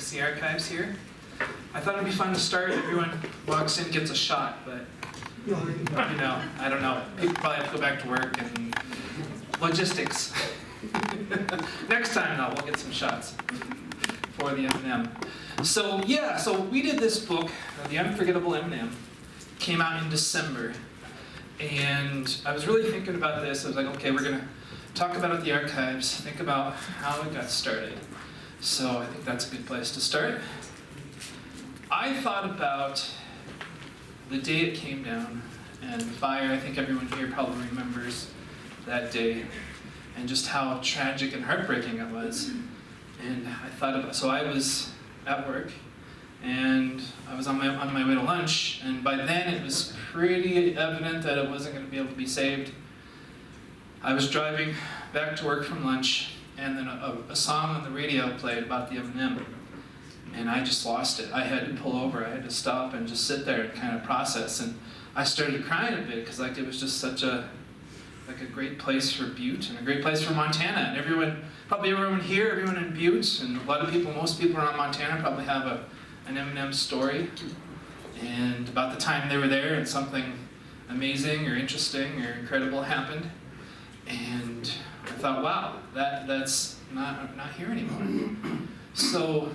mix the archives here. I thought it'd be fun to start. Everyone walks in, gets a shot, but you know, I don't know. People probably have to go back to work and logistics. Next time, though, we'll get some shots for the M&M. So yeah, so we did this book, The Unforgettable M&M. Came out in December, and I was really thinking about this. I was like, okay, we're gonna talk about it at the archives, think about how it got started. So I think that's a good place to start. I thought about the day it came down, and the fire. I think everyone here probably remembers that day, and just how tragic and heartbreaking it was. And I thought about, so I was at work, and I was on my way to lunch, and by then it was pretty evident that it wasn't going to be able to be saved. I was driving back to work from lunch, and then a song on the radio played about the M&M, and I just lost it. I had to pull over, I had to stop and just sit there and kind of process, and I started crying a bit, because like it was just such a great place for Butte, and a great place for Montana, and everyone, probably everyone here, everyone in Butte, and a lot of people, most people around Montana probably have an M&M story, and about the time they were there and something amazing or interesting or incredible happened, and I thought, wow, that's not here anymore. So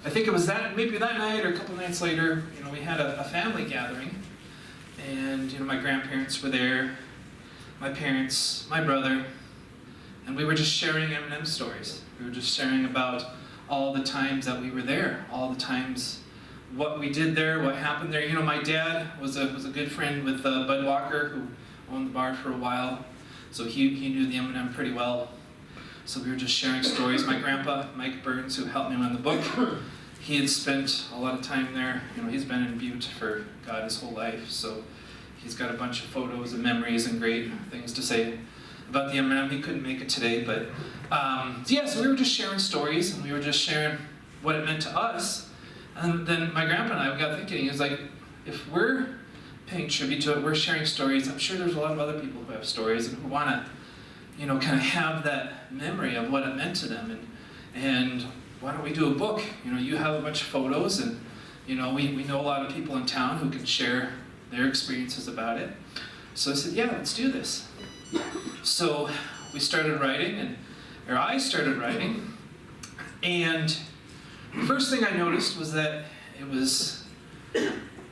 I think it was maybe that night or a couple nights later, you know, we had a family gathering, and you know, my grandparents were there, my parents, my brother, and we were just sharing M&M stories. We were just sharing about all the times that we were there, all the times what we did there, what happened there. You know, my dad was a good friend with Bud Walker, who owned the bar for a while, so he knew the M&M pretty well. So we were just sharing stories. My grandpa, Mike Burns, who helped me run the book, he had spent a lot of time there. You know, he's been in Butte for, God, his whole life, so he's got a bunch of photos and memories and great things to say about the M&M. He couldn't make it today, but yeah, so we were just sharing stories, and we were just sharing what it meant to us. And then my grandpa and I got thinking, he was like, if we're paying tribute to it, we're sharing stories, I'm sure there's a lot of other people who have stories and who want to, you know, kind of have that memory of what it meant to them. And why don't we do a book? You know, you have a bunch of photos, and you know, we know a lot of people in town who can share their experiences about it. So I said, yeah, let's do this. So we started writing, or I started writing, and the first thing I noticed was that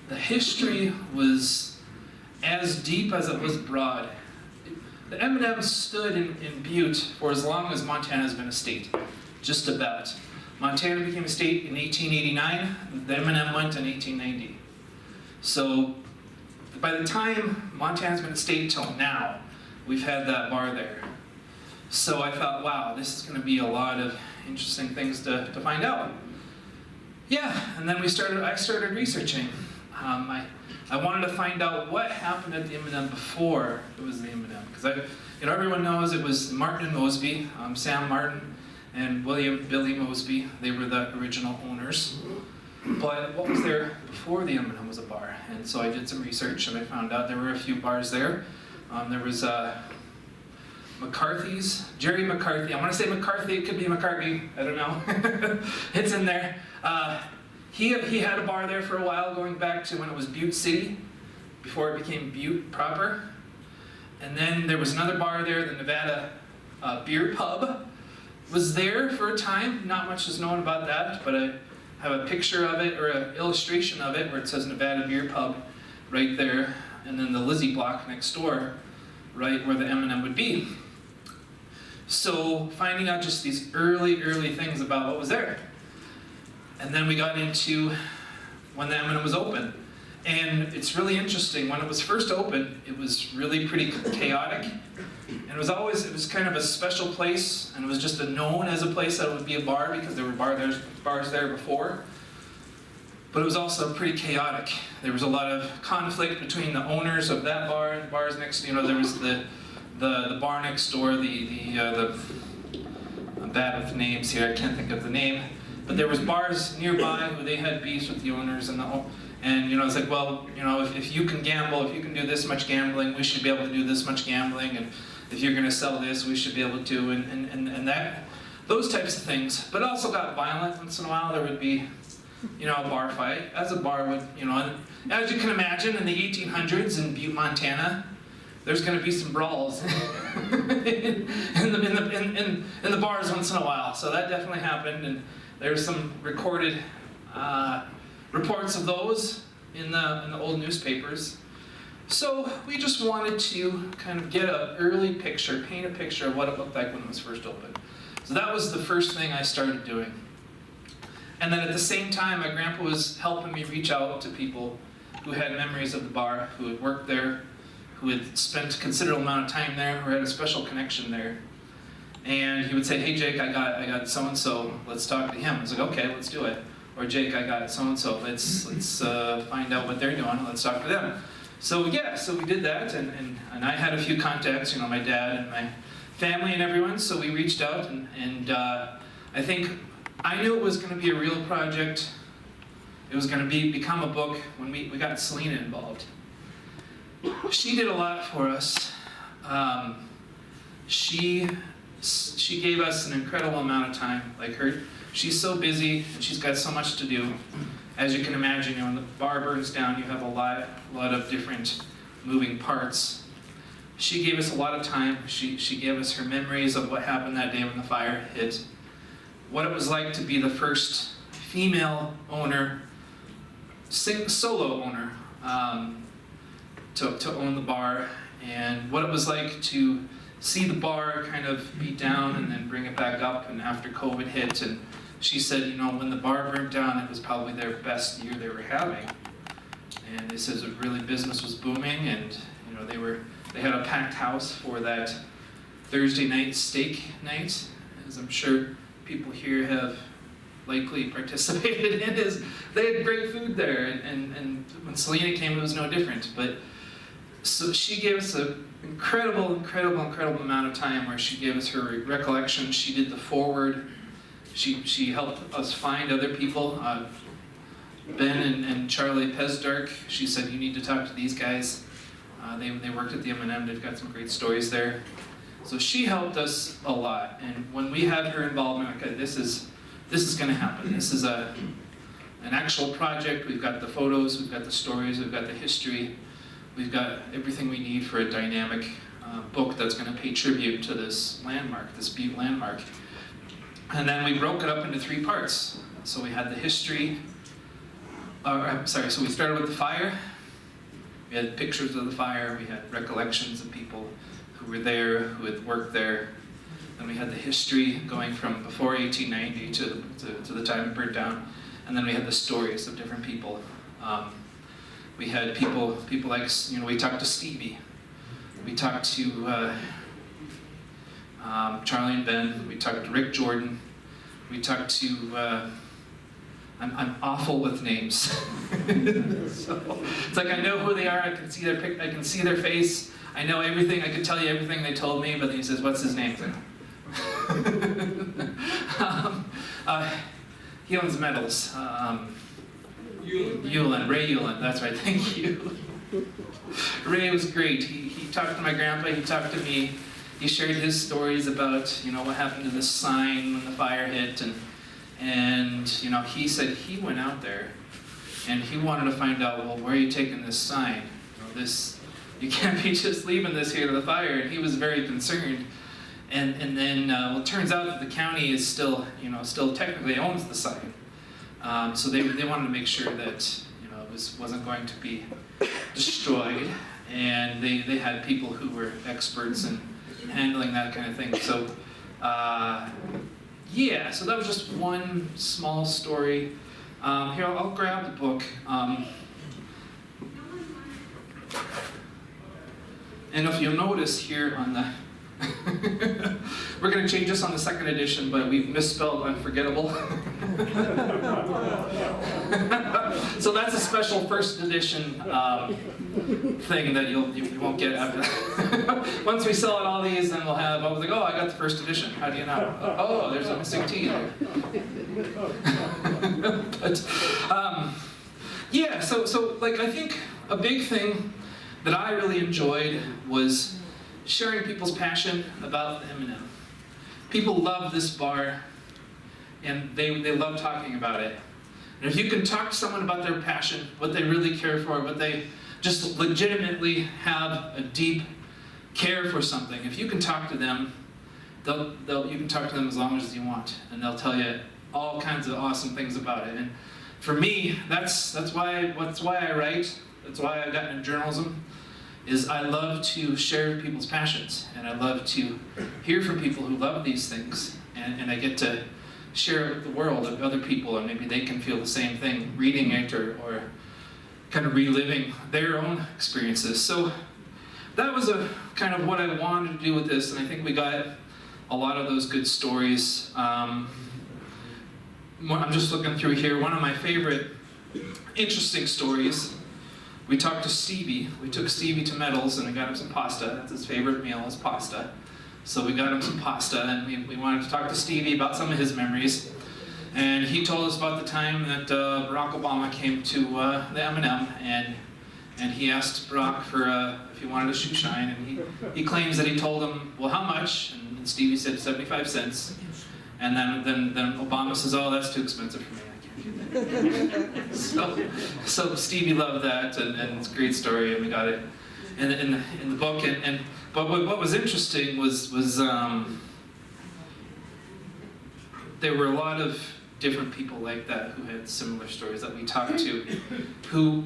the history was as deep as it was broad. The M&M stood in Butte for as long as Montana has been a state, just about. Montana became a state in 1889, the M&M went in 1890. So by the time Montana's been a state till now, we've had that bar there. So I thought, wow, this is going to be a lot of interesting things to find out. Yeah, and then I started researching. I wanted to find out what happened at the M&M before it was the M&M, because you know, everyone knows it was Martin and Mosby, Sam Martin and Billy Mosby. They were the original owners. But what was there before the M&M was a bar? And so I did some research, and I found out there were a few bars there. There was McCarthy's, Jerry McCarthy. I want to say McCarthy, it could be McCartney, I don't know. It's in there. He had a bar there for a while, going back to when it was Butte City, before it became Butte proper. And then there was another bar there, the Nevada Beer Pub was there for a time. Not much is known about that, but I have a picture of it, or an illustration of it, where it says Nevada Beer Pub right there, and then the Lizzie block next door, right where the M&M would be. So finding out just these early things about what was there. And then we got into when the M&M was open. And it's really interesting, when it was first opened, it was really pretty chaotic. And it was kind of a special place, and it was just known as a place that would be a bar, because there were bars there before. But it was also pretty chaotic. There was a lot of conflict between the owners of that bar and the bars next, you know, there was the bar next door, I'm bad with names here, I can't think of the name. But there was bars nearby who they had beefs with the owners, and you know, it's like, well, you know, if you can gamble, if you can do this much gambling, we should be able to do this much gambling, and if you're going to sell this, we should be able to, and that those types of things. But it also got violent once in a while. There would be, a bar fight, as a bar would, and as you can imagine, in the 1800s in Butte, Montana, there's going to be some brawls in the bars once in a while. So that definitely happened, and there's some recorded reports of those in the old newspapers. So we just wanted to kind of get an early picture, paint a picture of what it looked like when it was first opened. So that was the first thing I started doing. And then at the same time, my grandpa was helping me reach out to people who had memories of the bar, who had worked there, who had spent a considerable amount of time there, who had a special connection there. And he would say, hey Jake, I got so-and-so, let's talk to him. I was like, okay, let's do it. Or Jake, I got so-and-so, let's find out what they're doing, let's talk to them. So yeah, so we did that, and I had a few contacts, my dad and my family and everyone, so we reached out, and I think I knew it was going to be a real project. It was going to become a book when we got Selina involved. She did a lot for us. She gave us an incredible amount of time. She's so busy and she's got so much to do. As you can imagine, when the bar burns down, you have a lot of different moving parts. She gave us a lot of time. She gave us her memories of what happened that day when the fire hit. What it was like to be the first female owner, solo owner, to own the bar, and what it was like to see the bar kind of be down and then bring it back up, and after COVID hit, and she said, when the bar burnt down, it was probably their best year they were having. And they said really business was booming, and they had a packed house for that Thursday night steak night, as I'm sure people here have likely participated in. They had great food there, and when Selina came, it was no different. But so she gave us an incredible amount of time where she gave us her recollection. She did the foreword. She helped us find other people. Ben and Charlie Pesdark, she said, you need to talk to these guys. They worked at the M&M, they've got some great stories there. So she helped us a lot, and when we had her involvement, okay, this is going to happen. This is an actual project. We've got the photos, we've got the stories, we've got the history, we've got everything we need for a dynamic book that's going to pay tribute to this landmark, this Butte landmark. And then we broke it up into 3 parts. So we had the history. So we started with the fire. We had pictures of the fire. We had recollections of people who were there, who had worked there. Then we had the history going from before 1890 to the time it burned down. And then we had the stories of different people. We had people like, we talked to Stevie. We talked to Charlie and Ben. We talked to Rick Jordan. We talked to, I'm awful with names. So it's like I know who they are, I can see their face, I know everything, I could tell you everything they told me, but he says, what's his name? He owns metals. Ray Ulan, that's right, thank you. Ray was great. He talked to my grandpa, he talked to me, he shared his stories about, what happened to this sign when the fire hit, and he said he went out there and he wanted to find out, well, where are you taking this sign? You can't be just leaving this here to the fire, and he was very concerned. And then, it turns out that the county is still technically owns the sign. So they wanted to make sure that, it wasn't going to be destroyed, and they had people who were experts in handling that kind of thing. So, yeah, so that was just one small story. Here, I'll grab the book. And if you'll notice here on the, we're going to change this on the 2nd edition, but we've misspelled Unforgettable. So that's a special 1st edition thing that you won't get after. Once we sell out all these, then we'll have, I was like, oh, I got the 1st edition. How do you know? Oh, there's a missing T there. But, yeah, so I think a big thing that I really enjoyed was sharing people's passion about the M&M. people love this bar, and they love talking about it. And if you can talk to someone about their passion, what they really care for, what they just legitimately have a deep care for something, if you can talk to them, you can talk to them as long as you want, and they'll tell you all kinds of awesome things about it. And for me, that's why I write. That's why I got into journalism. Is I love to share people's passions, and I love to hear from people who love these things, and I get to share it with the world of other people, and maybe they can feel the same thing reading it or kind of reliving their own experiences. So that was a kind of what I wanted to do with this, and I think we got a lot of those good stories. I'm just looking through here. One of my favorite interesting stories, we talked to Stevie. We took Stevie to Metals and I got him some pasta. That's his favorite meal, is pasta. So we got him some pasta, and we wanted to talk to Stevie about some of his memories. And he told us about the time that Barack Obama came to the M&M, and he asked Barack for if he wanted a shoe shine, and he claims that he told him, well, how much? And Stevie said 75 cents. And then Obama says, oh, that's too expensive for me. I can't do that. So Stevie loved that, and it's a great story, and we got it in the book. But what was interesting was there were a lot of different people like that who had similar stories that we talked to, who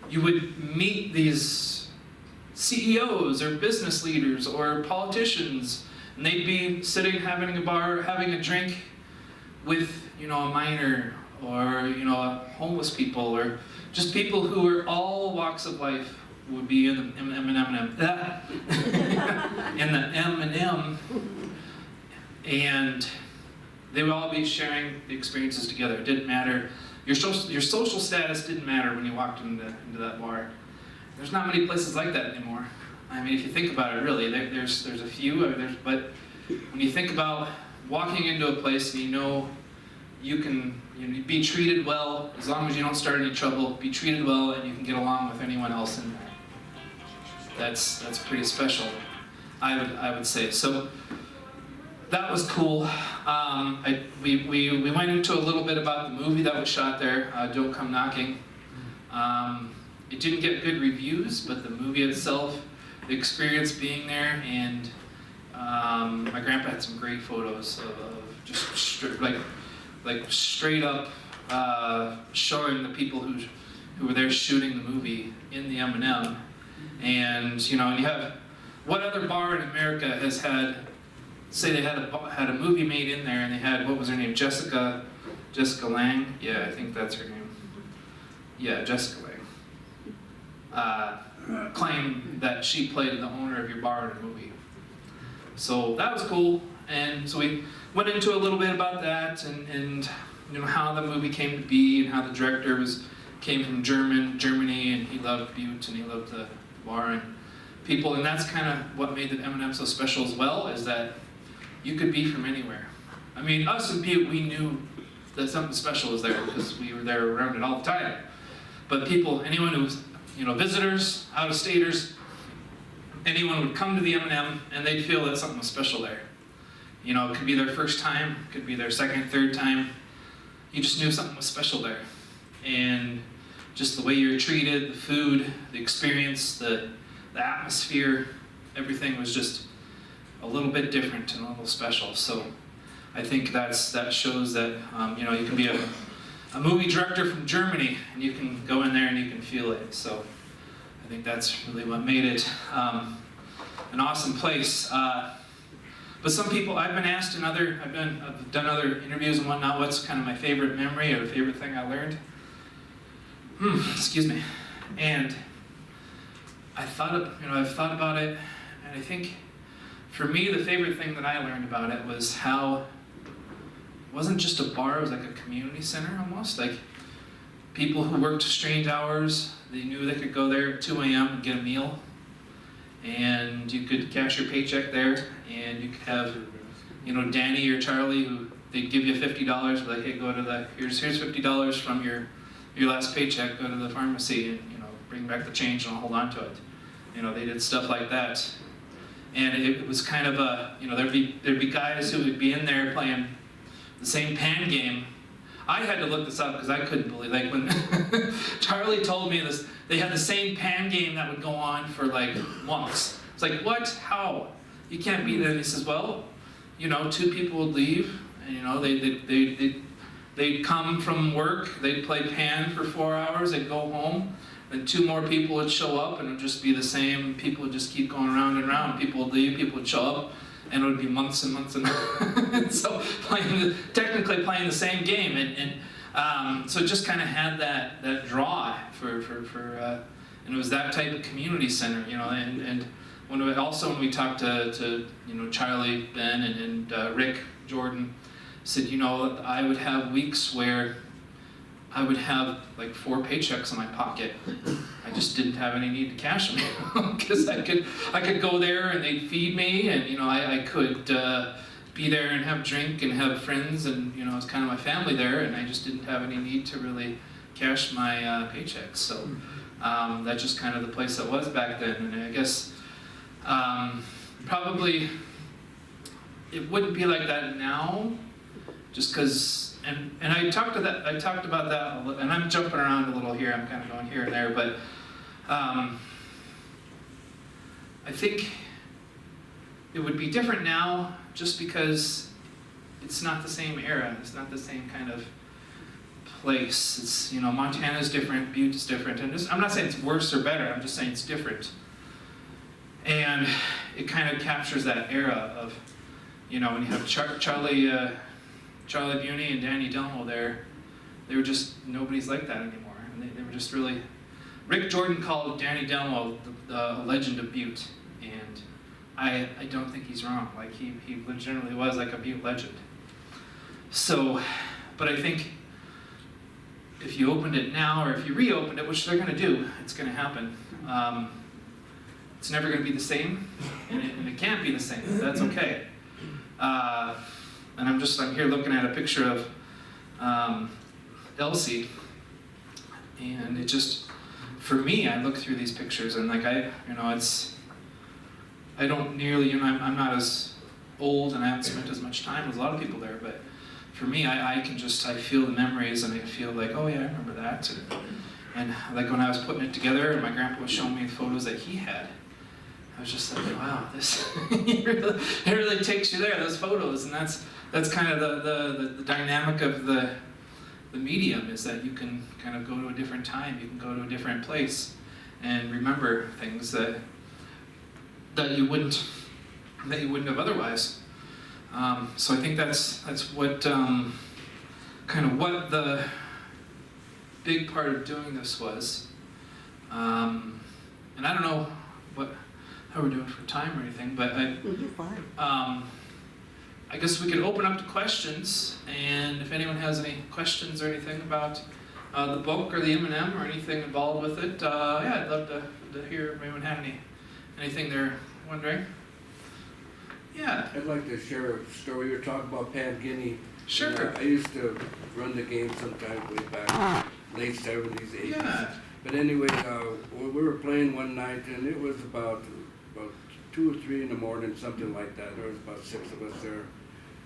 you would meet these CEOs or business leaders or politicians, and they'd be sitting having a bar, having a drink with, a miner or, homeless people, or just people who were all walks of life would be in the M&M, in the M&M, and they would all be sharing the experiences together. It didn't matter. Your social status didn't matter when you walked into that bar. There's not many places like that anymore. I mean, if you think about it, really, there's a few, but when you think about walking into a place and you can be treated well, as long as you don't start any trouble, be treated well, and you can get along with anyone else in there. That's pretty special, I would say. So that was cool. We went into a little bit about the movie that was shot there, Don't Come Knocking. It didn't get good reviews, but the movie itself, the experience being there, and my grandpa had some great photos of just straight up showing the people who were there shooting the movie in the M&M. And you have, what other bar in America has had, say they had a movie made in there, and they had, what was her name, Jessica Lange? Yeah, I think that's her name. Yeah, Jessica Lange. Claimed that she played the owner of your bar in a movie. So that was cool, and so we went into a little bit about that, and how the movie came to be, and how the director came from Germany, and he loved Butte, and he loved the bar and people, and that's kind of what made the M&M so special as well, is that you could be from anywhere. I mean, us in Butte, we knew that something special was there because we were there around it all the time. But people, anyone who was, visitors, out-of-staters, anyone would come to the M&M and they'd feel that something was special there. It could be their first time, it could be their second, third time. You just knew something was special there. And just the way you're treated, the food, the experience, the atmosphere, everything was just a little bit different and a little special. So I think that shows that you can be a movie director from Germany, and you can go in there and you can feel it. So I think that's really what made it an awesome place. But some people, I've been asked I've done other interviews and whatnot, what's kind of my favorite memory or the favorite thing I learned. Excuse me. And I've thought about it, and I think for me the favorite thing that I learned about it was how it wasn't just a bar, it was like a community center almost. Like people who worked strange hours, they knew they could go there at 2 a.m. and get a meal, and you could cash your paycheck there, and you could have, Danny or Charlie, who they'd give you $50, like, hey, go to here's $50 from your last paycheck, go to the pharmacy and, bring back the change and I'll hold on to it. They did stuff like that. And it was kind of a, there'd be guys who would be in there playing the same pan game. I had to look this up because I couldn't believe, like when Charlie told me this, they had the same pan game that would go on for like months. It's like, what? How? You can't beat it. And he says, well, two people would leave, and they'd come from work, they'd play pan for 4 hours, they'd go home, then 2 more people would show up, and it would just be the same. People would just keep going round and round. People would leave, people would show up, and it would be months and months and months. So technically playing the same game, and so it just kind of had that draw for and it was that type of community center, and when we talked to Charlie, Ben, and Rick Jordan, said, I would have weeks where I would have like 4 paychecks in my pocket. I just didn't have any need to cash them because I could go there and they'd feed me, and I could be there and have drink and have friends, and it's kind of my family there, and I just didn't have any need to really cash my paychecks. So that's just kind of the place that was back then, and I guess probably it wouldn't be like that now, just because. And I talked about that, and I'm jumping around a little here. I'm kind of going here and there, but I think it would be different now, just because it's not the same era. It's not the same kind of place. It's Montana's different, Butte is different, and I'm not saying it's worse or better. I'm just saying it's different, and it kind of captures that era of when you have Charlie Buney and Danny Delmo there, they were just, nobody's like that anymore. And they were just really, Rick Jordan called Danny Delmo the legend of Butte, and I don't think he's wrong. Like he legitimately was like a Butte legend. So, but I think if you opened it now, or if you reopened it, which they're gonna do, it's gonna happen. It's never gonna be the same, and it can't be the same, but that's okay. And I'm here looking at a picture of Elsie, and it just, for me, I look through these pictures and like I don't nearly, I'm not as old and I haven't spent as much time as a lot of people there, but for me, I feel the memories, and I feel like, oh yeah, I remember that, and like when I was putting it together and my grandpa was showing me the photos that he had, I was just like, wow, this it really takes you there, those photos, and that's kind of the dynamic of the medium, is that you can kind of go to a different time, you can go to a different place, and remember things that you wouldn't have otherwise. So I think that's what kind of what the big part of doing this was, and I don't know how we're doing for time or anything, but You're fine. I guess we could open up to questions, and if anyone has any questions or anything about the book or the M&M or anything involved with it, yeah, I'd love to hear if anyone had anything they're wondering. Yeah. I'd like to share a story. You're talking about Pan Guinea. Sure. I used to run the game sometime way back, late 70s, 80s. Yeah. But anyway, we were playing one night, and it was about 2 or 3 in the morning, something like that. There was about 6 of us there.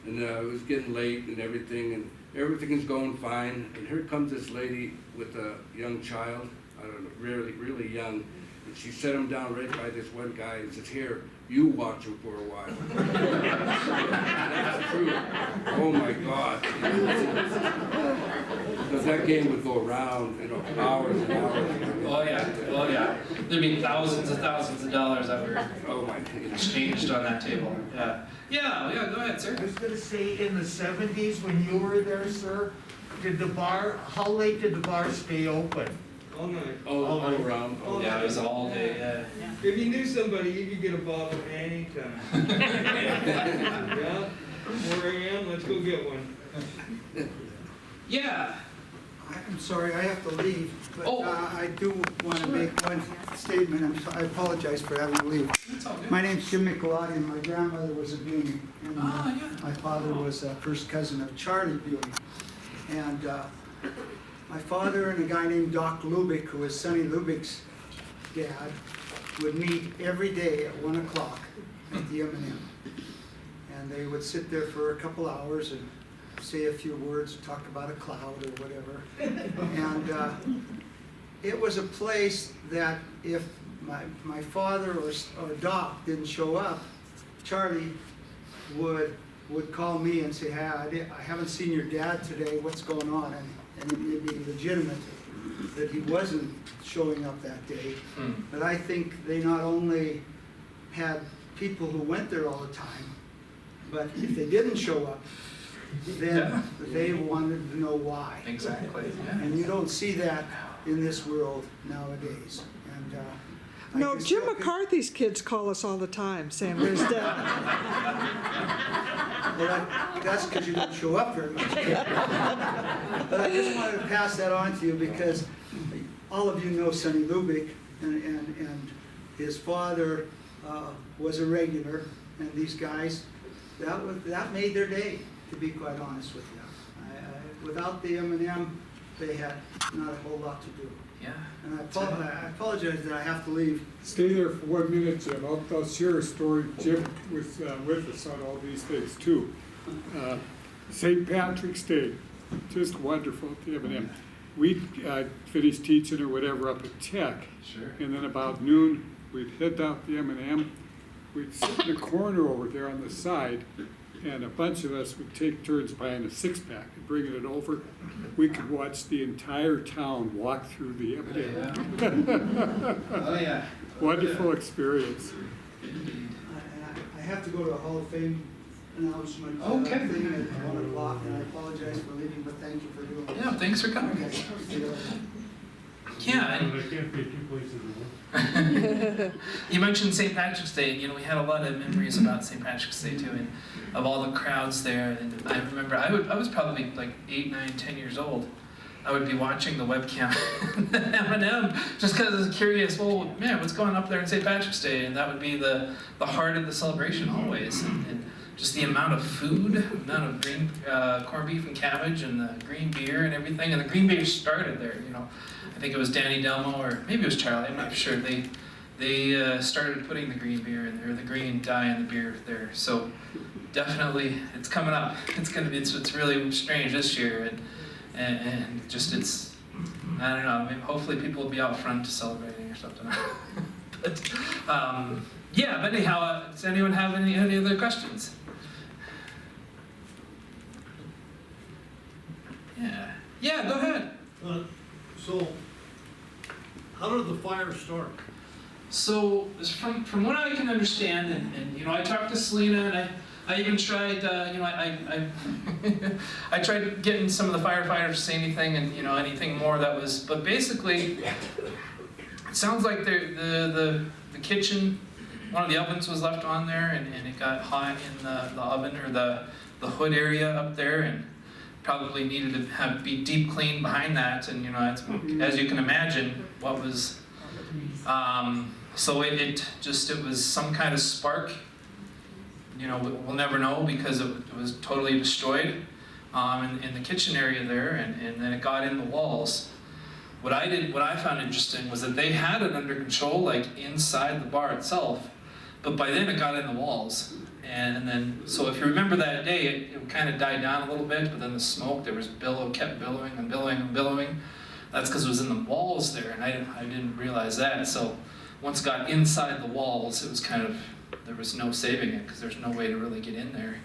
And it was getting late and everything is going fine. And here comes this lady with a young child, I don't know, really, really young. And she set him down right by this one guy and says, here, you watch him for a while. That's true. Oh my God. Because that game would go around, hours and hours. Oh yeah. There'd be thousands of dollars that were exchanged on that table. Yeah. Yeah, go ahead, sir. I was gonna say, in the 70s, when you were there, sir, how late did the bar stay open? All night. All around. Yeah, it was all day, yeah. If you knew somebody, you could get a bottle any time. Yeah? 4 a.m., let's go get one. Yeah. I'm sorry, I have to leave, but Oh. I do want to make one statement. I apologize for having to leave. It's all good. My name's Jim Michelati, and my grandmother was a Buney, and Yeah. my father was a first cousin of Charlie Buney. And my father and a guy named Doc Lubick, who was Sonny Lubick's dad, would meet every day at 1 o'clock at the M&M. And they would sit there for a couple hours and say a few words, talk about a cloud or whatever. And it was a place that if my father or Doc didn't show up, Charlie would call me and say, hey, I haven't seen your dad today, what's going on? And it would be legitimate that he wasn't showing up that day. But I think they not only had people who went there all the time, but if they didn't show up, then they wanted to know why. Exactly. Yeah. And you don't see that in this world nowadays. And I No, can Jim still- McCarthy's kids call us all the time saying, where's Dad? Well, that's because you don't show up very much. But I just wanted to pass that on to you because all of you know Sonny Lubick, and his father was a regular, and these guys, that made their day, to be quite honest with you. Without the M&M, they had not a whole lot to do. Yeah. And I apologize that I have to leave. Stay there for 1 minute, Jim. I'll share a story. Jim was with us on all these things too. St. Patrick's Day, just wonderful at the M&M. We'd finish teaching or whatever up at Tech, Sure. and then about noon we'd head down to the M&M. We'd sit in the corner over there on the side, and a bunch of us would take turns buying a six-pack and bringing it over. We could watch the entire town walk through the M&M. Oh yeah. Wonderful experience. I have to go to a Hall of Fame announcement Okay. thing at 1 o'clock, and I apologize for leaving, but thank you for doing it. Yeah. Thanks for coming. Okay. Yeah. And There can't be two places at once. you mentioned St. Patrick's Day, and we had a lot of memories about St. Patrick's Day too, and of all the crowds there. And I remember I was probably like 8, 9, 10 years old. I would be watching the webcam M&M just because I was curious. Well, man, what's going up there in St. Patrick's Day? And that would be the heart of the celebration always. And just the amount of food, amount of green corned beef and cabbage, and the green beer and everything. And the green beer started there. I think it was Danny Delmo or maybe it was Charlie. I'm not sure. They started putting the green beer in there, the green dye in the beer there. So definitely, it's coming up. It's really strange this year, and just it's, I don't know. Maybe hopefully people will be out front celebrating or something. But But anyhow, does anyone have any other questions? Yeah, go ahead. So, how did the fire start? So, from what I can understand, and I talked to Selina, and I even tried, I tried getting some of the firefighters to say anything, and anything more that was, but basically, it sounds like the kitchen, one of the ovens was left on there, and it got hot in the oven or the hood area up there, and probably needed to be deep cleaned behind that, and it's, as you can imagine, what was. So it was some kind of spark. We'll never know because it was totally destroyed in the kitchen area there, and then it got in the walls. What I found interesting was that they had it under control, like inside the bar itself, but by then it got in the walls. And then, so if you remember that day, it kind of died down a little bit, but then the smoke, there was kept billowing and billowing and billowing. That's because it was in the walls there, and I didn't realize that. So once it got inside the walls, it was kind of, there was no saving it because there's no way to really get in there.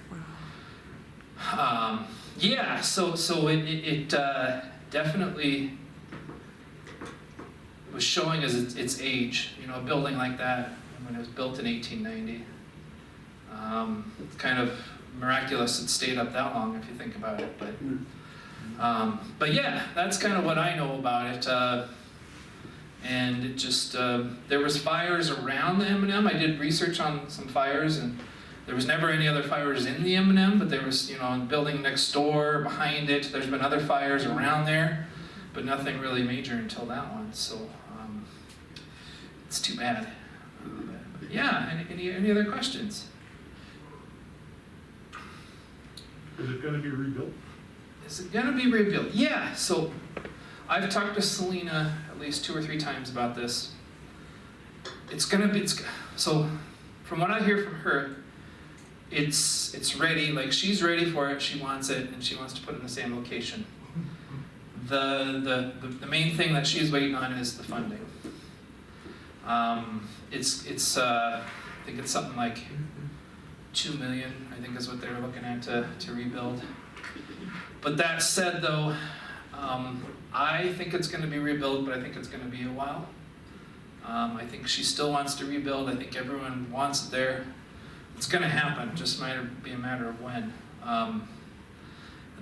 So it definitely was showing as its age. A building like that, when it was built in 1890. It's kind of miraculous it stayed up that long if you think about it. But yeah, that's kind of what I know about it. And it just, there was fires around the M&M. I did research on some fires, and there was never any other fires in the M&M, but there was, in the building next door, behind it, there's been other fires around there, but nothing really major until that one. So it's too bad. Yeah, any other questions? Is it gonna be rebuilt? Is it gonna be rebuilt? Yeah, so I've talked to Selina at least 2 or 3 times about this. So from what I hear from her, it's ready, like she's ready for it, she wants it, and she wants to put it in the same location. The main thing that she's waiting on is the funding. I think it's something like 2 million, I think is what they were looking at to rebuild. But that said though, I think it's gonna be rebuilt, but I think it's gonna be a while. I think she still wants to rebuild, I think everyone wants it there. It's gonna happen, just might be a matter of when.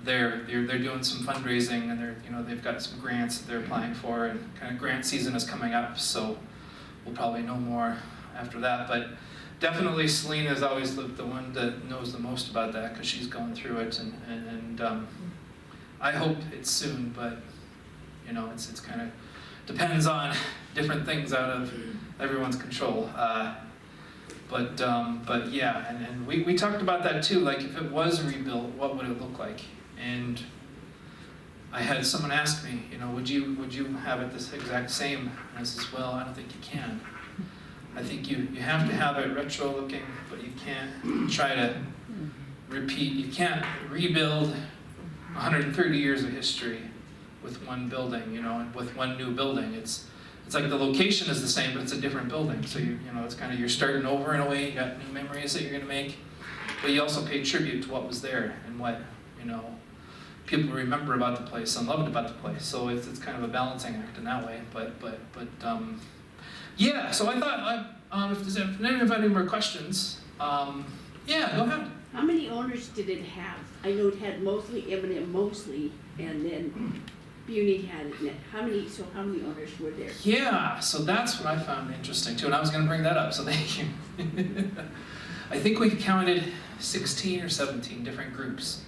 They're doing some fundraising, and they've got some grants that they're applying for, and kind of grant season is coming up, so we'll probably know more after that. But definitely Selina is always the one that knows the most about that, because she's gone through it, and I hope it's soon, but it's kind of depends on different things out of everyone's control. But yeah, and we talked about that too, like if it was rebuilt, what would it look like? And I had someone ask me, would you have it this exact same? And I says, well, I don't think you can. I think you have to have it retro looking, but you can't try to repeat. You can't rebuild 130 years of history with one building, with one new building. It's like the location is the same, but it's a different building. So it's kind of, you're starting over in a way. You got new memories that you're going to make, but you also pay tribute to what was there and what people remember about the place and loved about the place. So it's kind of a balancing act in that way. But yeah. So I thought if anyone had any more questions, yeah, go ahead. How many owners did it have? I know it had mostly M&M, and then Butte had it. How many owners were there? Yeah, so that's what I found interesting too, and I was going to bring that up, so thank you. I think we counted 16 or 17 different groups.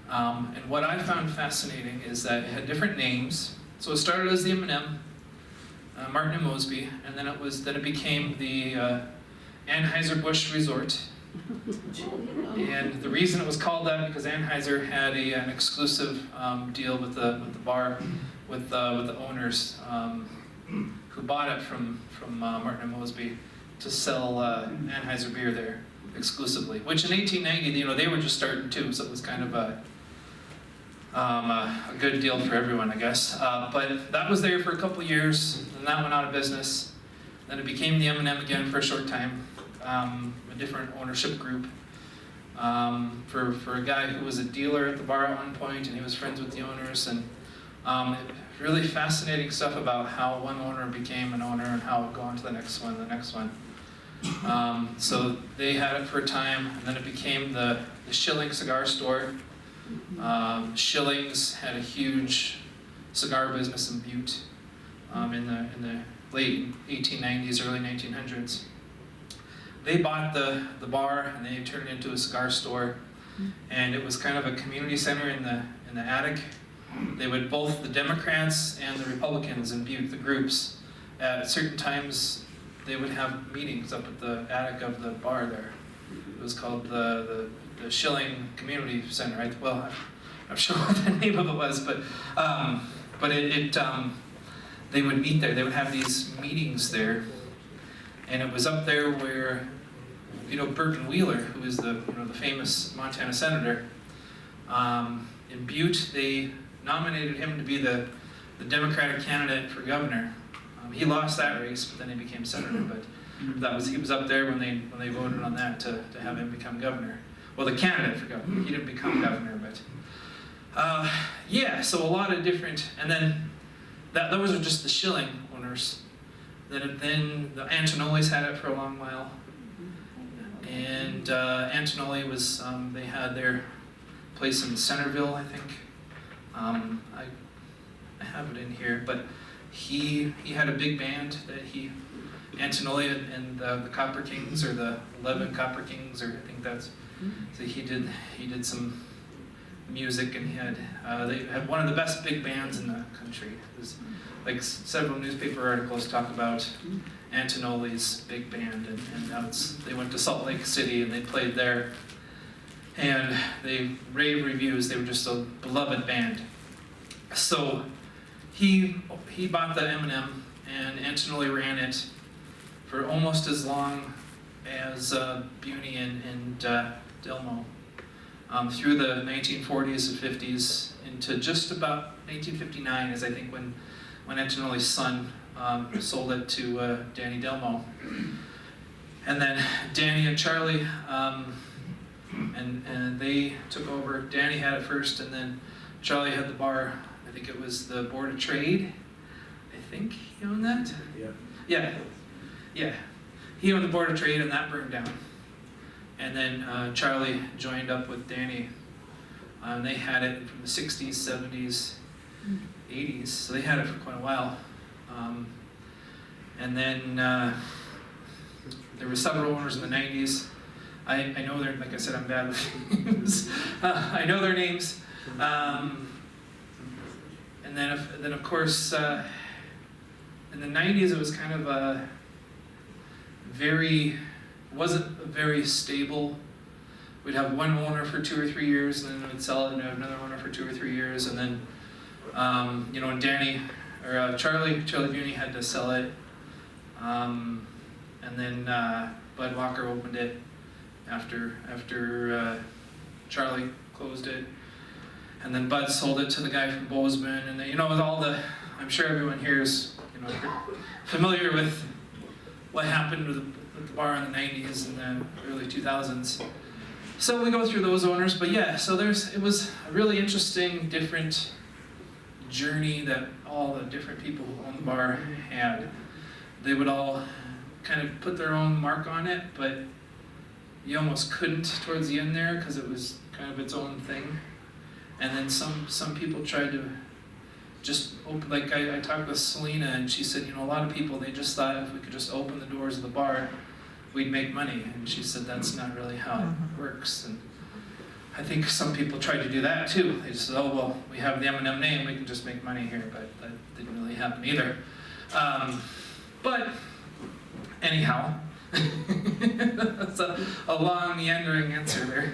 And what I found fascinating is that it had different names. So it started as the M&M, Martin and Mosby, and then it became the Anheuser-Busch Resort. And the reason it was called that because Anheuser had an exclusive deal with the bar, with the owners who bought it from Martin and Mosby to sell Anheuser beer there exclusively. Which in 1890, they were just starting too, so it was kind of a good deal for everyone, I guess. But that was there for a couple years, and that went out of business. Then it became the M&M again for a short time. A different ownership group for a guy who was a dealer at the bar at one point, and he was friends with the owners, and really fascinating stuff about how one owner became an owner and how it would go on to the next one. So they had it for a time, and then it became the Schilling cigar store. Schilling's had a huge cigar business in Butte in the late 1890s, early 1900s. They bought the bar and they turned it into a cigar store, and it was kind of a community center in the attic. They would, both the Democrats and the Republicans in Butte, the groups, at certain times they would have meetings up at the attic of the bar there. It was called the Schilling Community Center, right? Well, I'm sure what the name of it was, but they would meet there. They would have these meetings there, and it was up there where, Burton Wheeler, who is the famous Montana senator, in Butte, they nominated him to be the Democratic candidate for governor. He lost that race, but then he became senator. But he was up there when they voted on that to have him become governor. Well, the candidate for governor. He didn't become governor, but yeah. So a lot of different, and then those are just the Schilling owners. Then the Antonioli's had it for a long while, and Antonoli was they had their place in Centerville, I think. I have it in here, but he had a big band that Antonoli and the Copper Kings, or the 11 Copper Kings, or I think that's. So he did some music, and they had one of the best big bands in the country. There's like several newspaper articles talk about Antonoli's big band, and now they went to Salt Lake City and they played there, and they rave reviews. They were just a beloved band. So he bought the M&M, and Antonoli ran it for almost as long as Butte and Delmo through the 1940s and 50s into just about 1959 is I think when Antonelli's son sold it to Danny Delmo. And then Danny and Charlie, and they took over. Danny had it first, and then Charlie had the bar. I think it was the Board of Trade. I think he owned that. Yeah. He owned the Board of Trade, and that burned down. And then Charlie joined up with Danny. They had it from the 60s, 70s, 80s, so they had it for quite a while. And then there were several owners in the 90s. I know their, like I said, I'm bad with names. I know their names. And then of course, in the 90s it was kind of a wasn't very stable. We'd have one owner for 2 or 3 years, and then we'd sell it, and we'd have another owner for 2 or 3 years, and then, and Danny, or Charlie Butte had to sell it, and then Bud Walker opened it after Charlie closed it, and then Bud sold it to the guy from Bozeman, and then, with all the, I'm sure everyone here is, familiar with what happened with the bar in the 90s and the early 2000s. So we go through those owners, but yeah, so it was a really interesting, different journey that all the different people who owned the bar had. They would all kind of put their own mark on it, but you almost couldn't towards the end there because it was kind of its own thing. And then some people tried to just open, like I talked with Selina, and she said, a lot of people, they just thought if we could just open the doors of the bar, we'd make money. And she said that's not really how it works. And I think some people tried to do that too. They just said, oh, well, we have the M&M name, we can just make money here, but that didn't really happen either. But anyhow, that's a long meandering answer there.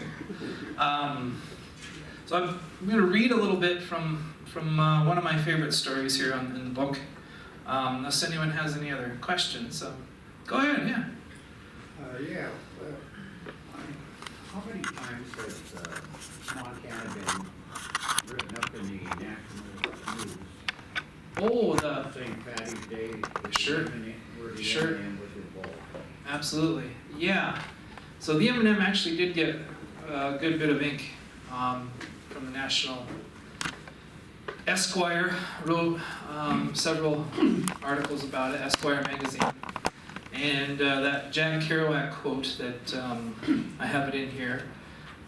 So I'm going to read a little bit from one of my favorite stories here in the book. Unless anyone has any other questions, go ahead. Yeah. Well, how many times has Montana been written up in the national news? Oh, St. Patty's Day. Sure. Where the Sure. M&M was involved. Absolutely. Yeah. So the M&M actually did get a good bit of ink from the National. Esquire wrote several articles about it, Esquire magazine. And that Jack Kerouac quote that I have it in here.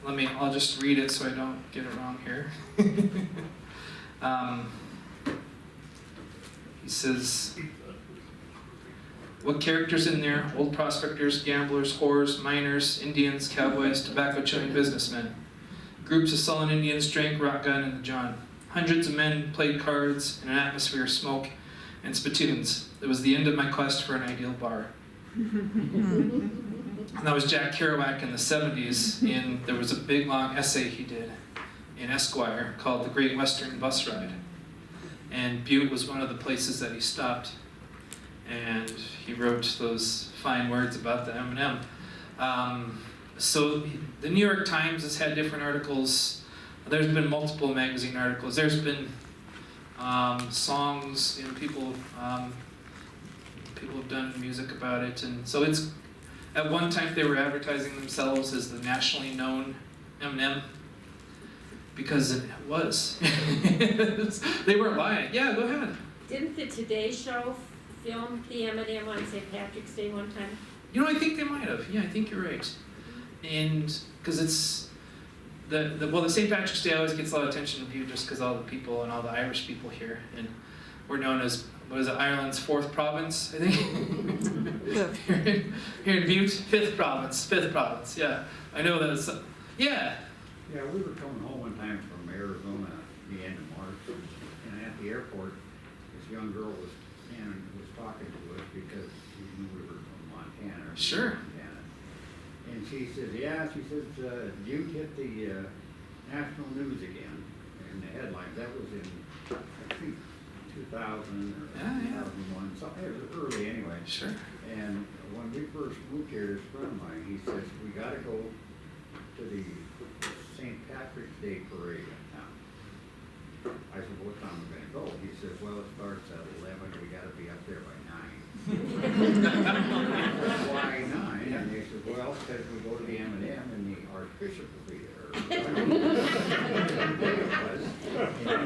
I'll just read it so I don't get it wrong here. He says, what characters in there? Old prospectors, gamblers, whores, miners, Indians, cowboys, tobacco-chewing businessmen. Groups of sullen Indians drank rock gun in the John. Hundreds of men played cards in an atmosphere of smoke and spittoons. It was the end of my quest for an ideal bar. And that was Jack Kerouac in the 70s. There was a big long essay he did in Esquire called The Great Western Bus Ride. And Butte was one of the places that he stopped. And he wrote those fine words about the M&M. So the New York Times has had different articles. There's been multiple magazine articles. There's been songs, people have done music about it, and so it's. At one time, they were advertising themselves as the nationally known M&M because it was. They weren't lying. Yeah, go ahead. Didn't the Today Show film the M&M on St. Patrick's Day one time? I think they might have. Yeah, I think you're right. And because it's. The St. Patrick's Day always gets a lot of attention in Butte just because all the people and all the Irish people here, and we're known as, Ireland's 4th province, I think? here in Butte, 5th province, yeah. I know that's, yeah. Yeah, we were coming home one time from Arizona at the end of March, and at the airport, this young girl was talking to us because she knew we were from Montana. Sure. And she says, Butte hit the national news again in the headlines. That was in, I think, 2000 or Yeah, yeah. 2001, something, it was early anyway. Sure. And when we first moved here, this friend of mine, he says, we gotta go to the St. Patrick's Day parade in town. I said, what time are we gonna go? He says, well, it starts at 11, we gotta be up there by 9. Why 9? And they said, well, because we go to the M&M and the Archbishop will be there. And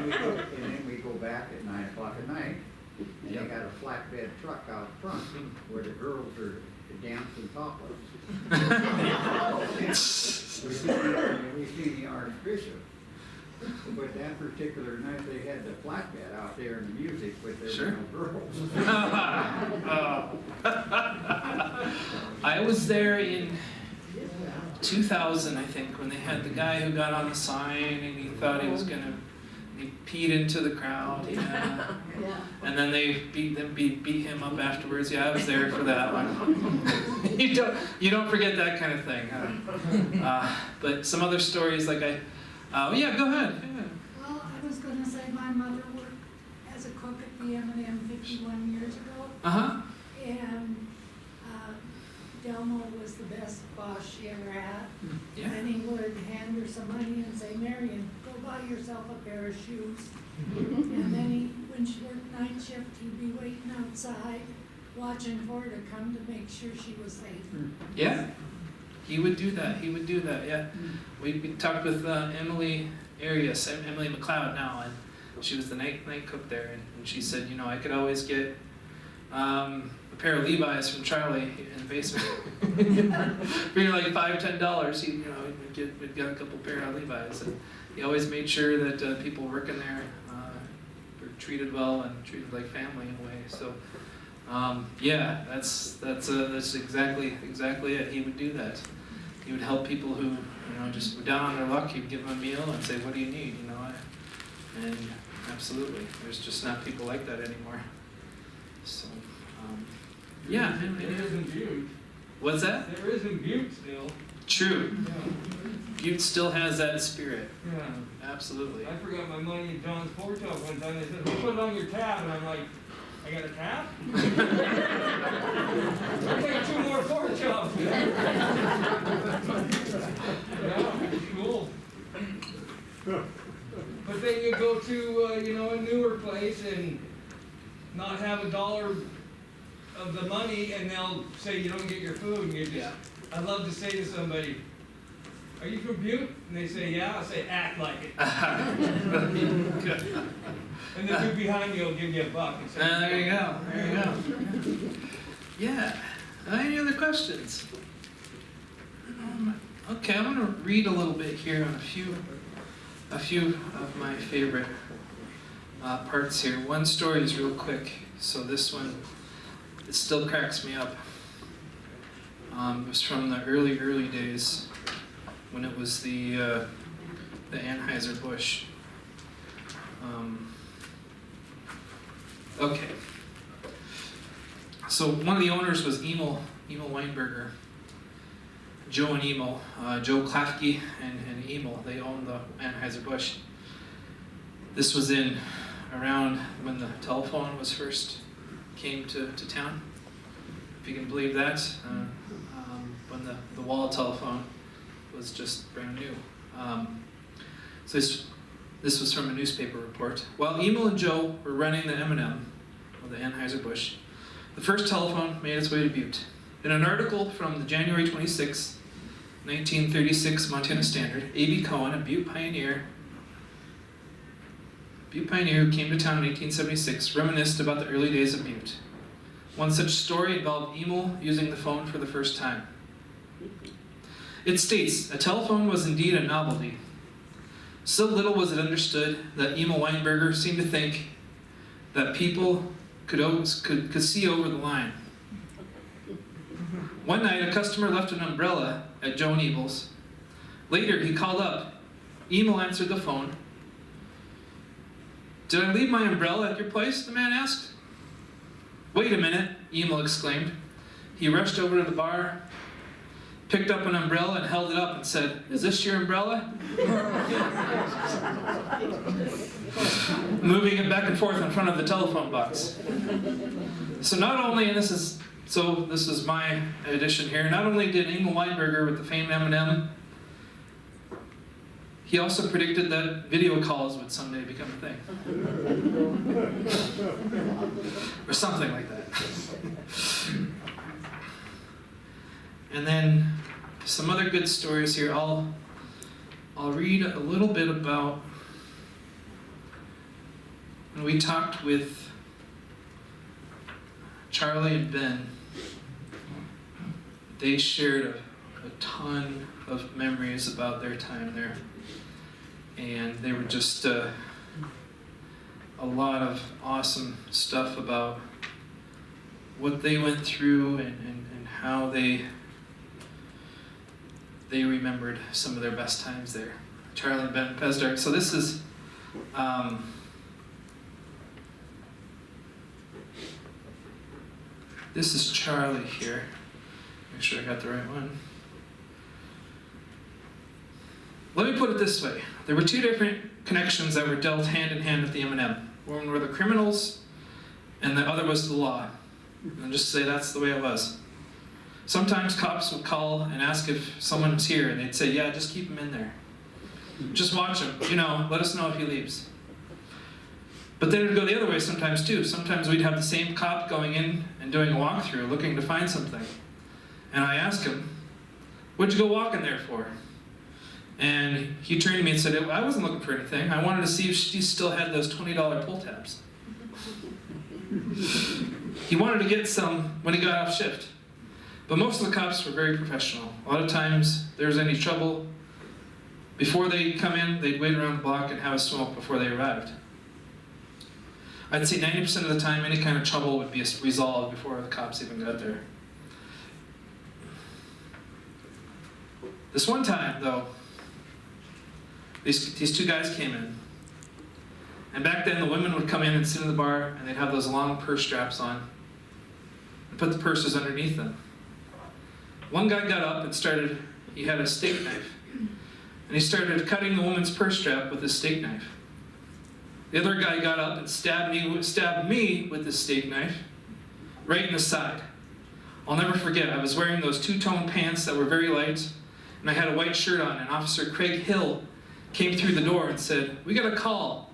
then we go back at 9 o'clock at night. And they got a flatbed truck out front where the girls are dancing topless. We see the Archbishop. But that particular night, they had the flatbed out there and the music, but there Sure. were no girls. I was there in 2000, I think, when they had the guy who got on the sign and he thought he was gonna, he peed into the crowd, yeah. And then they beat him up afterwards. Yeah, I was there for that one. you don't forget that kind of thing. But some other stories, like yeah, go ahead. Yeah. Well, I was gonna say my mother worked as a cook at the M&M 51 years ago. Uh-huh. And Delmo was the best boss she ever had. Yeah. And he would hand her some money and say, Marion, go buy yourself a pair of shoes. And then when she worked night shift, he'd be waiting outside, watching for her to come to make sure she was safe. Yeah. He would do that. Yeah. We talked with Emily Arias, Emily McLeod now, and she was the night cook there, and she said, I could always get a pair of Levi's from Charlie in the basement for like $5-10. We'd get a couple pair of Levi's, and he always made sure that people working there were treated well and treated like family in a way. So. Yeah, that's exactly it. He would do that. He would help people who, just were down on their luck. He'd give them a meal and say, "What do you need?" And absolutely, there's just not people like that anymore. So, yeah. There is in Butte. What's that? There is in Butte still. True. Yeah. Butte still has that spirit. Yeah. Absolutely. I forgot my money in John's pork chop one time. They said, put it on your tab, and I'm like, I got a tab? I'll take 2 more pork chops. Yeah, cool. But then you go to, a newer place and not have $1 of the money, and they'll say you don't get your food, and you just, Yeah. I'd love to say to somebody, are you from Butte? And they say, yeah. I say, act like it. And the dude behind you will give you $1 and say, There you go. Yeah. Any other questions? Okay, I'm going to read a little bit here on a few of my favorite parts here. One story is real quick, so this one, it still cracks me up. It was from the early days when it was the Anheuser-Busch. Okay. So one of the owners was Emil Weinberger. Joe and Emil, Joe Klafke and Emil, they owned the Anheuser-Busch. This was in around when the telephone was first came to town, if you can believe that, when the wall telephone was just brand new. So this was from a newspaper report. While Emil and Joe were running the M&M, or the Anheuser-Busch, the first telephone made its way to Butte. In an article from the January 26, 1936 Montana Standard, A.B. Cohen, a Butte pioneer who came to town in 1876, reminisced about the early days of Butte. One such story involved Emil using the phone for the first time. It states, a telephone was indeed a novelty. So little was it understood that Emil Weinberger seemed to think that people could see over the line. One night, a customer left an umbrella at Joe and Emil's. Later, he called up. Emil answered the phone. Did I leave my umbrella at your place? The man asked. Wait a minute, Emil exclaimed. He rushed over to the bar, picked up an umbrella and held it up and said, is this your umbrella? Moving it back back and forth in front of the telephone box. So not only, and this is my addition here, not only did Inge Weinberger with the famed M&M, he also predicted that video calls would someday become a thing. Or something like that. And then some other good stories here. I'll read a little bit about when we talked with Charlie and Ben. They shared a ton of memories about their time there. And they were just a lot of awesome stuff about what they went through and how they remembered some of their best times there. Charlie and Ben Pesdark. So this is Charlie here. Make sure I got the right one. Let me put it this way. There were two different connections that were dealt hand in hand with the M&M. One were the criminals, and the other was the law. And just say that's the way it was. Sometimes cops would call and ask if someone was here, and they'd say, yeah, just keep him in there. Just watch him, let us know if he leaves. But then it would go the other way sometimes too. Sometimes we'd have the same cop going in and doing a walkthrough, looking to find something. And I asked him, what'd you go walking there for? And he turned to me and said, I wasn't looking for anything. I wanted to see if she still had those $20 pull tabs. He wanted to get some when he got off shift. But most of the cops were very professional. A lot of times, if there was any trouble, before they come in, they'd wait around the block and have a smoke before they arrived. I'd say 90% of the time, any kind of trouble would be resolved before the cops even got there. This one time, though, these two guys came in. And back then, the women would come in and sit in the bar, and they'd have those long purse straps on and put the purses underneath them. One guy got up and he had a steak knife, and he started cutting the woman's purse strap with his steak knife. The other guy got up and stabbed me with his steak knife right in the side. I'll never forget, I was wearing those two-tone pants that were very light, and I had a white shirt on, and Officer Craig Hill came through the door and said, we got a call.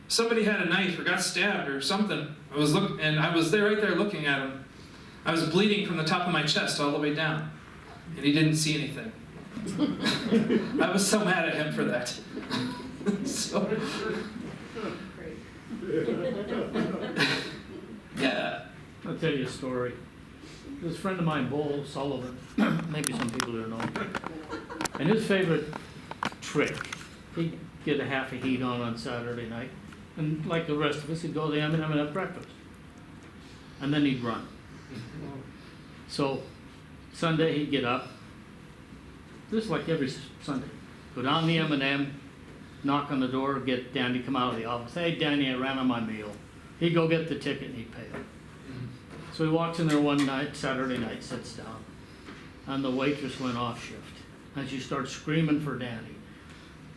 Somebody had a knife or got stabbed or something. I was right there looking at him. I was bleeding from the top of my chest all the way down, and he didn't see anything. I was so mad at him for that. Yeah. I'll tell you a story. There's a friend of mine, Bo Sullivan, maybe some people don't know, and his favorite trick, he'd get a half a heat on Saturday night, and like the rest of us, he'd go to the M&M and have breakfast, and then he'd run. So Sunday he'd get up, just like every Sunday, go down the M&M, knock on the door, get Danny to come out of the office. Hey, Danny, I ran on my meal. He'd go get the ticket and he'd pay it. So he walks in there one night, Saturday night, sits down, and the waitress went off shift, and she starts screaming for Danny.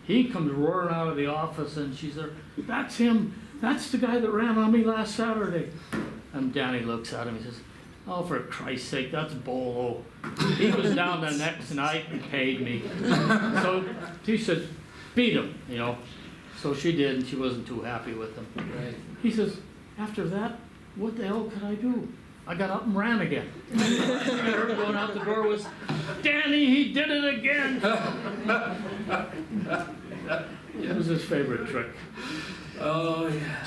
He comes roaring out of the office, and she's there, that's him, that's the guy that ran on me last Saturday. And Danny looks at him and says, oh, for Christ's sake, that's Bolo. He was down the next night and paid me. So she said, beat him, So she did, and she wasn't too happy with him. Right. He says, after that, what the hell could I do? I got up and ran again. And her going out the door was, Danny, he did it again. It was his favorite trick. Oh yeah.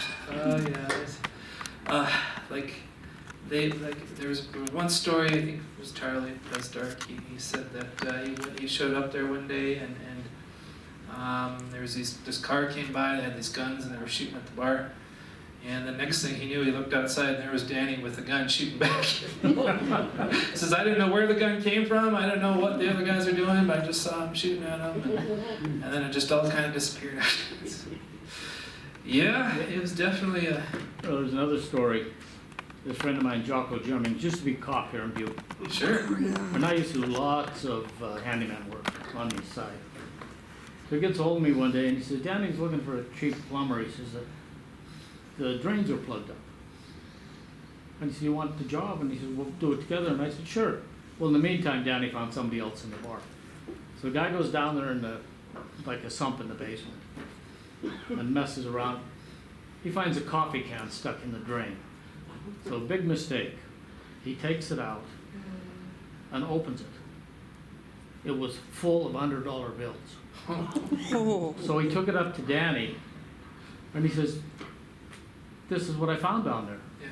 There was one story, I think it was Charlie Pesdark. He said that he showed up there one day and there was this car came by, they had these guns and they were shooting at the bar. And the next thing he knew, he looked outside and there was Danny with a gun shooting back. He says, I didn't know where the gun came from, I didn't know what the other guys were doing, but I just saw him shooting at him. And then it just all kind of disappeared afterwards. Yeah, it was definitely a... Well, there's another story. This friend of mine, Jocko German, used to be a cop here in Butte. Sure. And I used to do lots of handyman work on the side. So he gets a hold of me one day and he says, Danny's looking for a cheap plumber. He says, the drains are plugged up. And he said, you want the job? And he said, we'll do it together. And I said, sure. Well, in the meantime, Danny found somebody else in the bar. So the guy goes down there in like a sump in the basement and messes around. He finds a coffee can stuck in the drain. So big mistake. He takes it out and opens it. It was full of $100 bills. Oh, So he took it up to Danny and he says, this is what I found down there. Yeah.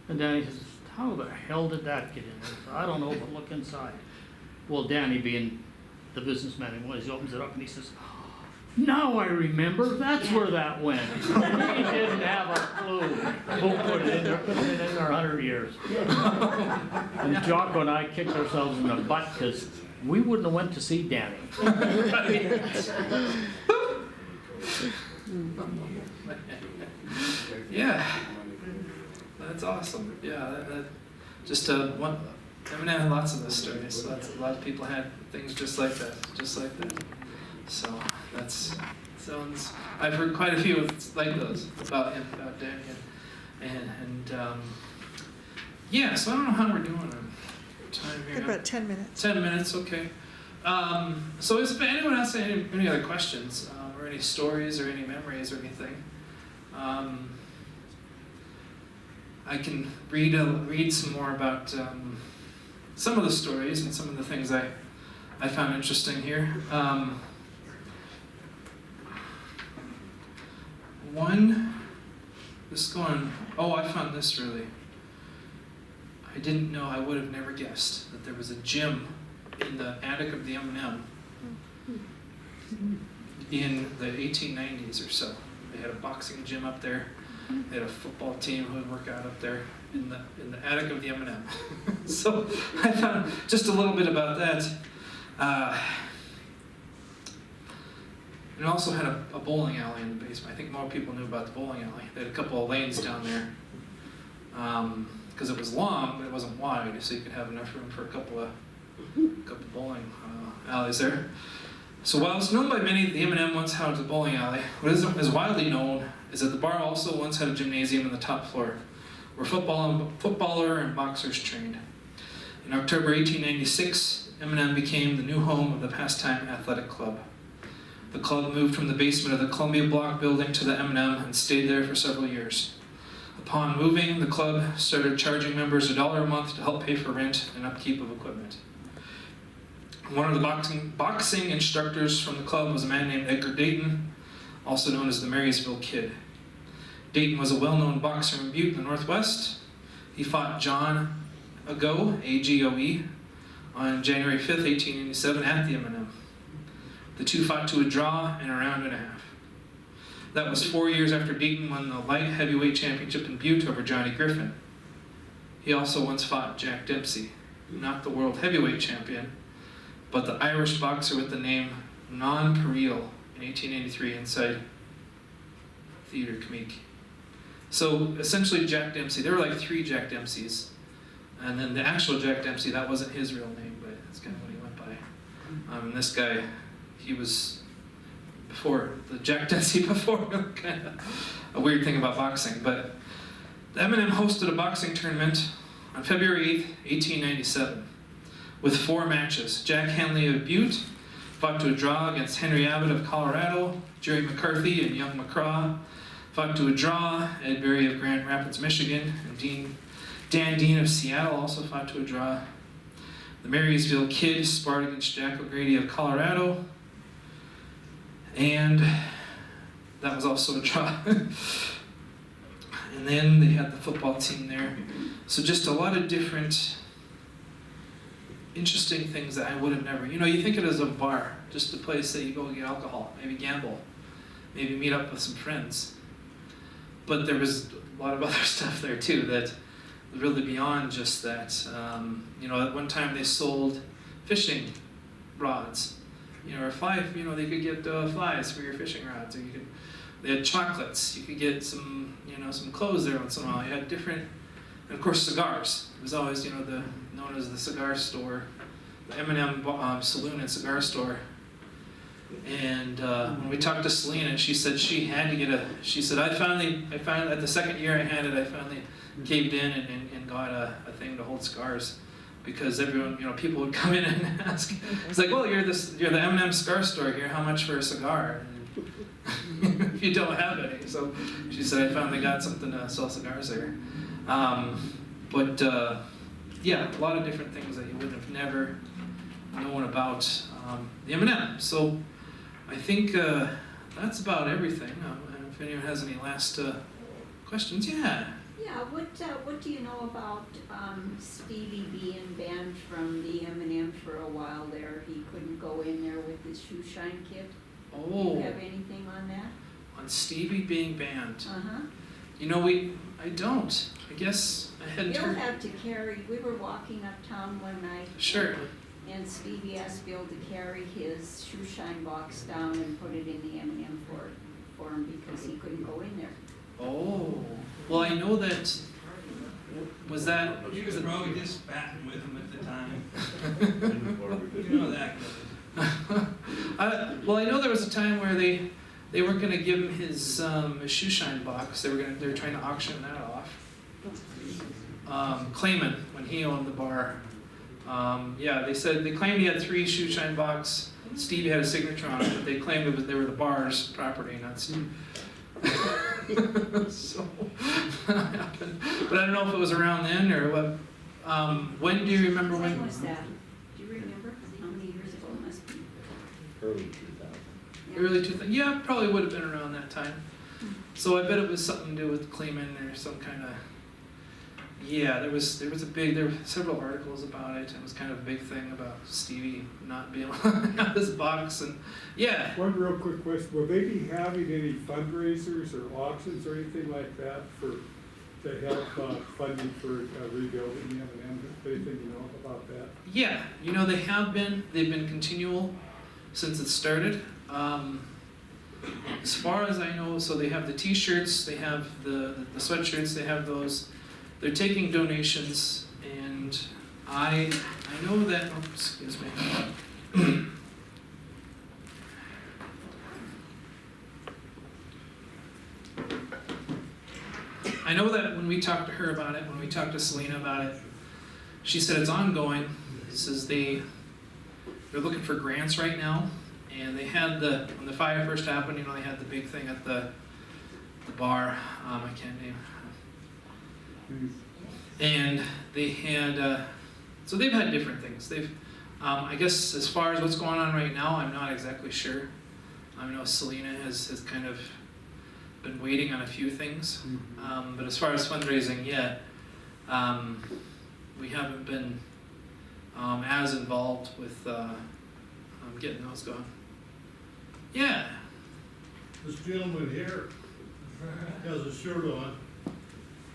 And Danny says, how the hell did that get in there? I don't know, but look inside. Well, Danny, being the businessman he was, he opens it up and he says, now I remember, that's where that went. He didn't have a clue who put it in there, put it in there 100 years. And Jocko and I kicked ourselves in the butt because we wouldn't have went to see Danny. Yeah, that's awesome. Yeah, just one. M&M had lots of those stories. A lot of people had things just like that. So sounds. I've heard quite a few like those about him, about Danny, and yeah. So I don't know how we're doing on time here. about 10 minutes. 10 minutes, okay. So if anyone has any other questions, or any stories, or any memories, or anything, I can read some more about some of the stories and some of the things I found interesting here. I found this really. I didn't know, I would have never guessed that there was a gym in the attic of the M&M in the 1890s or so. They had a boxing gym up there. They had a football team who would work out up there in the attic of the M&M. So I found just a little bit about that. And it also had a bowling alley in the basement. I think more people knew about the bowling alley. They had a couple of lanes down there. Because it was long, but it wasn't wide, so you could have enough room for a couple bowling alleys there. So while it's known by many that the M&M once housed a bowling alley, what isn't as widely known is that the bar also once had a gymnasium on the top floor, where footballer and boxers trained. In October 1896, M&M became the new home of the Pastime Athletic Club. The club moved from the basement of the Columbia Block building to the M&M and stayed there for several years. Upon moving, the club started charging members $1 a month to help pay for rent and upkeep of equipment. One of the boxing instructors from the club was a man named Edgar Dayton, also known as the Marysville Kid. Dayton was a well-known boxer in Butte in the Northwest. He fought John Agoe, A-G-O-E, on January 5th, 1887 at the M&M. The two fought to a draw in a round and a half. That was 4 years after Dayton won the light heavyweight championship in Butte over Johnny Griffin. He also once fought Jack Dempsey, not the world heavyweight champion, but the Irish boxer with the name Non Pareel in 1883 inside Theatre Comique. So essentially Jack Dempsey, there were like 3 Jack Dempseys. And then the actual Jack Dempsey, that wasn't his real name, but that's kind of what he went by. And this guy, he was before, the Jack Dempsey before, kind of a weird thing about boxing. But the M&M hosted a boxing tournament on February 8th, 1897, with 4 matches. Jack Hanley of Butte fought to a draw against Henry Abbott of Colorado. Jerry McCarthy and Young McCraw fought to a draw. Ed Berry of Grand Rapids, Michigan, and Dan Dean of Seattle also fought to a draw. The Marysville Kid sparred against Jack O'Grady of Colorado. And that was also a draw. And then they had the football team there. So just a lot of different interesting things that I would have never, you think of it as a bar, just a place that you go get alcohol, maybe gamble, maybe meet up with some friends. But there was a lot of other stuff there too that really beyond just that. At one time they sold fishing rods. Or fly, they could get flies for your fishing rods, or they had chocolates. You could get some clothes there once in a while. You had different, and of course cigars. It was always, known as the cigar store, the M&M saloon and cigar store. And when we talked to Selina, she said she had to get she said, I finally, at the second year I had it, I finally caved in and got a thing to hold cigars. Because everyone, people would come in and ask, it's like, well, you're the M&M cigar store here, how much for a cigar? And if you don't have any. So she said, I finally got something to sell cigars there. Yeah, a lot of different things that you would have never known about the M&M. So I think that's about everything. If anyone has any last questions, yeah. Yeah, what do you know about Stevie being banned from the M&M for a while there? He couldn't go in there with his shoe shine kit. Oh. Do you have anything on that? On Stevie being banned? Uh-huh. I don't. I guess I hadn't Bill heard. had to carry, we were walking uptown one night. Sure. And Stevie asked Bill to carry his shoe shine box down and put it in the M&M for him because he couldn't go in there. Oh. Well, I know that. Was that? He was probably just batting with him at the time. You know that goes. Well, I know there was a time where they weren't going to give him his shoe shine box. They were trying to auction that off. Clayman, when he owned the bar, they claimed he had 3 shoe shine box. Stevie had a signature on it, but they claimed they were the bar's property, not Steve. So that happened. But I don't know if it was around then or what. When do you remember when? When was that? Do you remember how many years ago it must be? Early 2000. Early 2000. Yeah, probably would have been around that time. So I bet it was something to do with Clayman or some kind of. Yeah, there were several articles about it. It was kind of a big thing about Stevie not being able to have his box, and yeah. One real quick question, will they be having any fundraisers or auctions or anything like that to help funding for rebuilding the M&M? Anything you know about that? Yeah, they have been. They've been continual since it started. As far as I know, so they have the T-shirts, they have the sweatshirts, they have those. They're taking donations, and I know that. Oh, excuse me. I know that when we talked to her about it, when we talked to Selina about it, she said it's ongoing. Says they're looking for grants right now, and they had when the fire first happened, they had the big thing at the bar. I can't name. And they had, so they've had different things. They've, I guess as far as what's going on right now, I'm not exactly sure. I know Selina has kind of been waiting on a few things. But as far as fundraising yet, we haven't been as involved with getting those going. Yeah. This gentleman here has a shirt on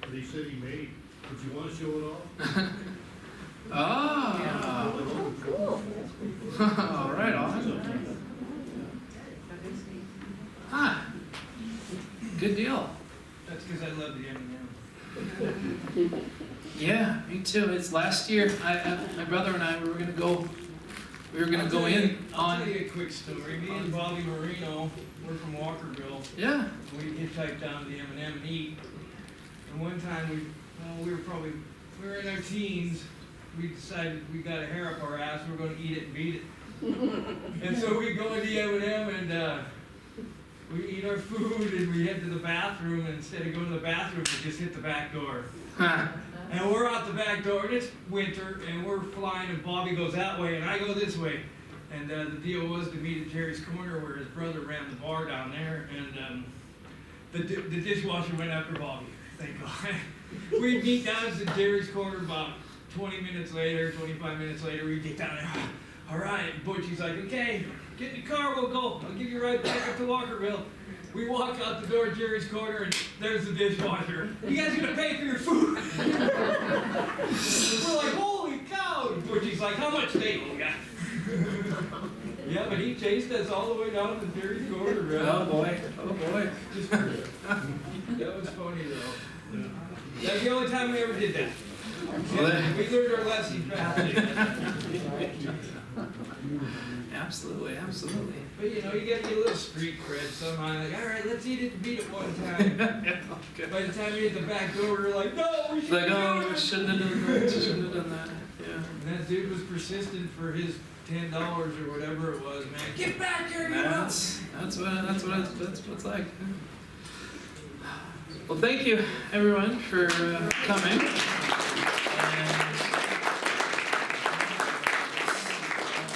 that he said he made. Would you want to show it off? Ah. All right, on. Ah. Good deal. That's because I love the M&M. Yeah, me too. It's last year. My brother and I we were gonna go in I'll on. tell you a quick story. Me and Bobby Marino, we're from Walkerville. Yeah. We hitchhiked down to the M&M and eat. And one time we were in our teens. We decided we got a hair up our ass. We were going to eat it and beat it. And so we go to the M&M and we eat our food and we head to the bathroom. And instead of going to the bathroom, we just hit the back door. And we're out the back door. And it's winter and we're flying. And Bobby goes that way and I go this way. And the deal was to meet at Jerry's Corner where his brother ran the bar down there. And the dishwasher went after Bobby. Thank God. We meet down at Jerry's Corner about 20 minutes later, 25 minutes later, we get down there. All right, Butchie's like, okay, get in the car, we'll go. I'll give you a ride back up to Walkerville. We walk out the door at Jerry's Corner, and there's the dishwasher. You guys gonna pay for your food? We're like, holy cow! Butchie's like, how much steak you got? Yeah, but he chased us all the way down to Jerry's Corner, bro. Oh boy. Oh boy. That was funny though. That's the only time we ever did that. We learned our lesson fast. Absolutely, absolutely. But you know, you gotta get a little street cred somehow, like, all right, let's eat at the beat at one time. Okay. By the time we hit the back door, we were like, no, we Like, shouldn't oh, do we it. shouldn't have done that, shouldn't have done that, yeah. And that dude was persistent for his $10 or whatever it was, man. Get back here, you know. That's what it's like. Well, thank you, everyone, for coming.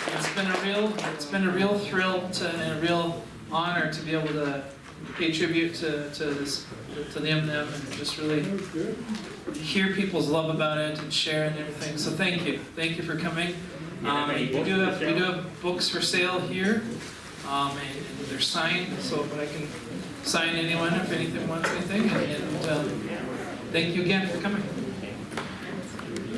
And it's been a real thrill and a real honor to be able to pay tribute to the M&M and just really hear people's love about it and share and everything. So thank you for coming. We do have books for sale here, and they're signed, but I can sign anyone if anything wants anything. And thank you again for coming.